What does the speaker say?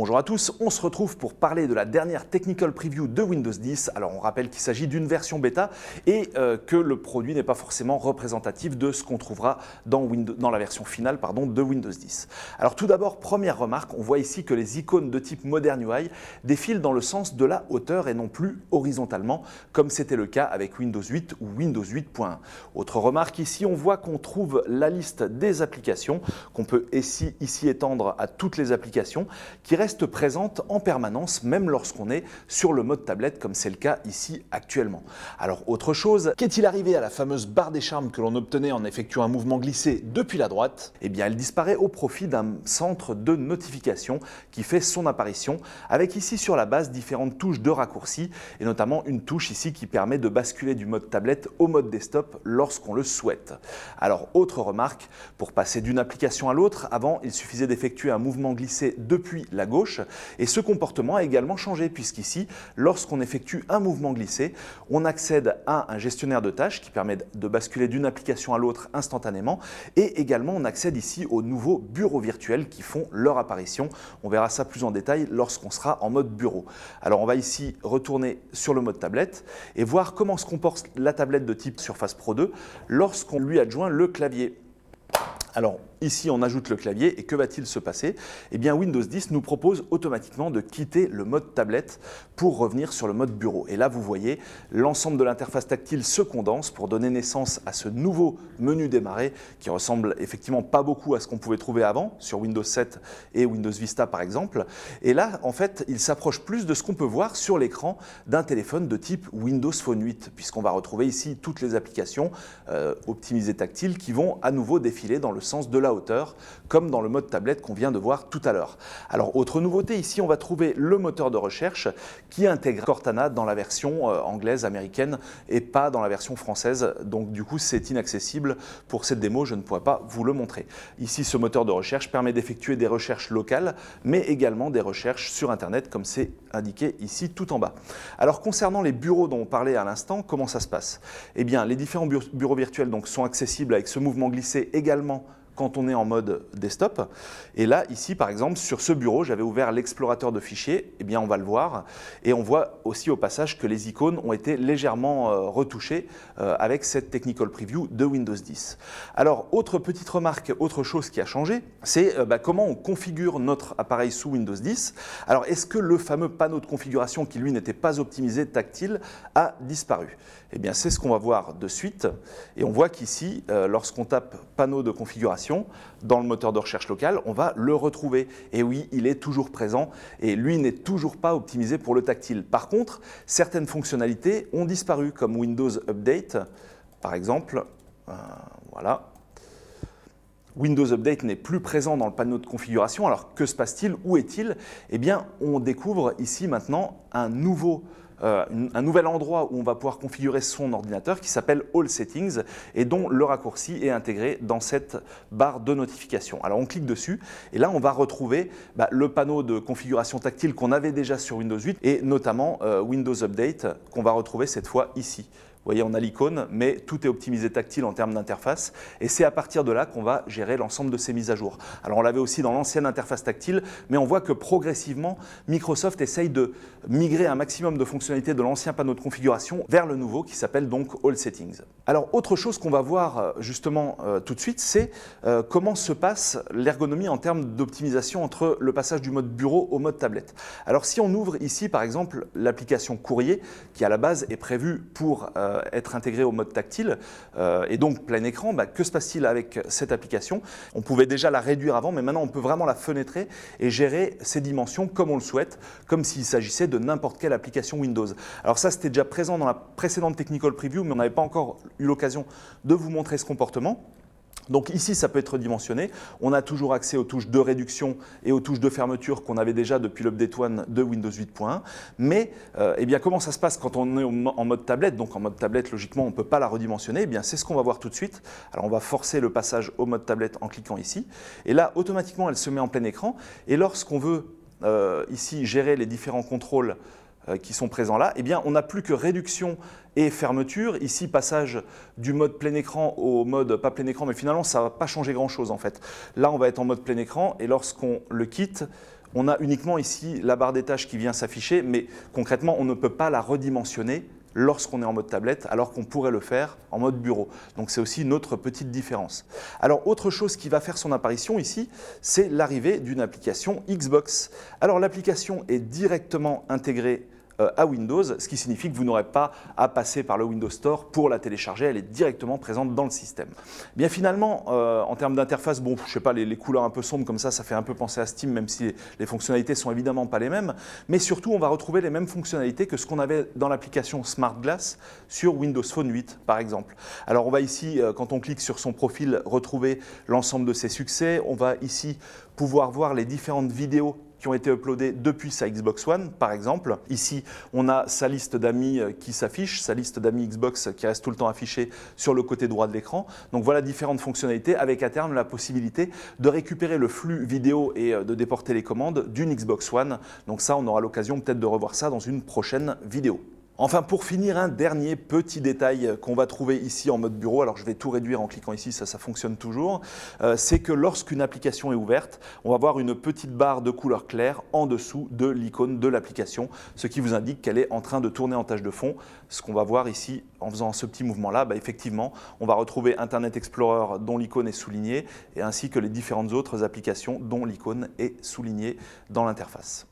Bonjour à tous, on se retrouve pour parler de la dernière Technical Preview de Windows 10. Alors on rappelle qu'il s'agit d'une version bêta et que le produit n'est pas forcément représentatif de ce qu'on trouvera dans la version finale de Windows 10. Alors tout d'abord, première remarque, on voit ici que les icônes de type Modern UI défilent dans le sens de la hauteur et non plus horizontalement, comme c'était le cas avec Windows 8 ou Windows 8.1. Autre remarque, ici on voit qu'on trouve la liste des applications, qu'on peut ici étendre à toutes les applications, qui reste présente en permanence, même lorsqu'on est sur le mode tablette, comme c'est le cas ici actuellement. Alors autre chose, qu'est-il arrivé à la fameuse barre des charmes que l'on obtenait en effectuant un mouvement glissé depuis la droite? Eh bien elle disparaît au profit d'un centre de notification qui fait son apparition, avec ici sur la base différentes touches de raccourci, et notamment une touche ici qui permet de basculer du mode tablette au mode desktop lorsqu'on le souhaite. Alors autre remarque, pour passer d'une application à l'autre, avant il suffisait d'effectuer un mouvement glissé depuis la gauche, et ce comportement a également changé puisqu'ici, lorsqu'on effectue un mouvement glissé, on accède à un gestionnaire de tâches qui permet de basculer d'une application à l'autre instantanément, et également on accède ici aux nouveaux bureaux virtuels qui font leur apparition. On verra ça plus en détail lorsqu'on sera en mode bureau. Alors on va ici retourner sur le mode tablette et voir comment se comporte la tablette de type Surface Pro 2 lorsqu'on lui adjoint le clavier. Alors ici on ajoute le clavier et que va-t-il se passer? Eh bien Windows 10 nous propose automatiquement de quitter le mode tablette pour revenir sur le mode bureau. Et là vous voyez, l'ensemble de l'interface tactile se condense pour donner naissance à ce nouveau menu démarrer qui ressemble effectivement pas beaucoup à ce qu'on pouvait trouver avant sur Windows 7 et Windows Vista par exemple. Et là en fait il s'approche plus de ce qu'on peut voir sur l'écran d'un téléphone de type Windows Phone 8, puisqu'on va retrouver ici toutes les applications optimisées tactiles qui vont à nouveau défiler dans le sens de la hauteur, comme dans le mode tablette qu'on vient de voir tout à l'heure. Alors, autre nouveauté, ici on va trouver le moteur de recherche qui intègre Cortana dans la version anglaise, américaine et pas dans la version française. Donc du coup, c'est inaccessible pour cette démo, je ne pourrais pas vous le montrer. Ici, ce moteur de recherche permet d'effectuer des recherches locales, mais également des recherches sur Internet, comme c'est indiqué ici tout en bas. Alors, concernant les bureaux dont on parlait à l'instant, comment ça se passe? Eh bien, les différents bureaux virtuels donc, sont accessibles avec ce mouvement glissé également quand on est en mode desktop. Et là, ici, par exemple, sur ce bureau, j'avais ouvert l'explorateur de fichiers. Eh bien, on va le voir. Et on voit aussi au passage que les icônes ont été légèrement retouchées avec cette Technical Preview de Windows 10. Alors, autre petite remarque, autre chose qui a changé, c'est comment on configure notre appareil sous Windows 10. Alors, est-ce que le fameux panneau de configuration qui, lui, n'était pas optimisé tactile a disparu? Eh bien, c'est ce qu'on va voir de suite. Et on voit qu'ici, lorsqu'on tape panneau de configuration, dans le moteur de recherche local, on va le retrouver. Et oui, il est toujours présent et lui n'est toujours pas optimisé pour le tactile. Par contre, certaines fonctionnalités ont disparu, comme Windows Update, par exemple. Voilà. Windows Update n'est plus présent dans le panneau de configuration. Alors, que se passe-t-il? Où est-il? Eh bien, on découvre ici maintenant un nouvel endroit où on va pouvoir configurer son ordinateur qui s'appelle All Settings et dont le raccourci est intégré dans cette barre de notification. Alors on clique dessus et là on va retrouver le panneau de configuration tactile qu'on avait déjà sur Windows 8 et notamment Windows Update qu'on va retrouver cette fois ici. Vous voyez, on a l'icône, mais tout est optimisé tactile en termes d'interface. Et c'est à partir de là qu'on va gérer l'ensemble de ces mises à jour. Alors, on l'avait aussi dans l'ancienne interface tactile, mais on voit que progressivement, Microsoft essaye de migrer un maximum de fonctionnalités de l'ancien panneau de configuration vers le nouveau qui s'appelle donc All Settings. Alors, autre chose qu'on va voir justement tout de suite, c'est comment se passe l'ergonomie en termes d'optimisation entre le passage du mode bureau au mode tablette. Alors, si on ouvre ici, par exemple, l'application Courrier, qui à la base est prévue pour être intégré au mode tactile et donc plein écran, que se passe-t-il avec cette application? On pouvait déjà la réduire avant, mais maintenant on peut vraiment la fenêtrer et gérer ses dimensions comme on le souhaite, comme s'il s'agissait de n'importe quelle application Windows. Alors ça, c'était déjà présent dans la précédente Technical Preview, mais on n'avait pas encore eu l'occasion de vous montrer ce comportement. Donc ici, ça peut être dimensionné. On a toujours accès aux touches de réduction et aux touches de fermeture qu'on avait déjà depuis l'Update 1 de Windows 8.1. Mais eh bien, comment ça se passe quand on est en mode tablette? Donc en mode tablette, logiquement, on ne peut pas la redimensionner. Eh bien, c'est ce qu'on va voir tout de suite. Alors on va forcer le passage au mode tablette en cliquant ici. Et là, automatiquement, elle se met en plein écran. Et lorsqu'on veut ici gérer les différents contrôles qui sont présents là, eh bien, on n'a plus que réduction et fermeture. Ici, passage du mode plein écran au mode pas plein écran, mais finalement, ça ne va pas changer grand-chose en fait. Là, on va être en mode plein écran et lorsqu'on le quitte, on a uniquement ici la barre des tâches qui vient s'afficher, mais concrètement, on ne peut pas la redimensionner lorsqu'on est en mode tablette, alors qu'on pourrait le faire en mode bureau. Donc c'est aussi une autre petite différence. Alors autre chose qui va faire son apparition ici, c'est l'arrivée d'une application Xbox. Alors l'application est directement intégrée à Windows, ce qui signifie que vous n'aurez pas à passer par le Windows Store pour la télécharger, elle est directement présente dans le système. Bien finalement, en termes d'interface, bon, je sais pas, les couleurs un peu sombres comme ça fait un peu penser à Steam, même si les fonctionnalités sont évidemment pas les mêmes, mais surtout on va retrouver les mêmes fonctionnalités que ce qu'on avait dans l'application Smart Glass sur Windows Phone 8 par exemple. Alors on va ici, quand on clique sur son profil, retrouver l'ensemble de ses succès, on va ici pouvoir voir les différentes vidéos qui ont été uploadés depuis sa Xbox One, par exemple. Ici, on a sa liste d'amis qui s'affiche, sa liste d'amis Xbox qui reste tout le temps affichée sur le côté droit de l'écran. Donc voilà différentes fonctionnalités avec à terme la possibilité de récupérer le flux vidéo et de déporter les commandes d'une Xbox One. Donc ça, on aura l'occasion peut-être de revoir ça dans une prochaine vidéo. Enfin, pour finir, un dernier petit détail qu'on va trouver ici en mode bureau, alors je vais tout réduire en cliquant ici, ça fonctionne toujours, c'est que lorsqu'une application est ouverte, on va voir une petite barre de couleur claire en dessous de l'icône de l'application, ce qui vous indique qu'elle est en train de tourner en tâche de fond. Ce qu'on va voir ici, en faisant ce petit mouvement-là, effectivement, on va retrouver Internet Explorer dont l'icône est soulignée, et ainsi que les différentes autres applications dont l'icône est soulignée dans l'interface.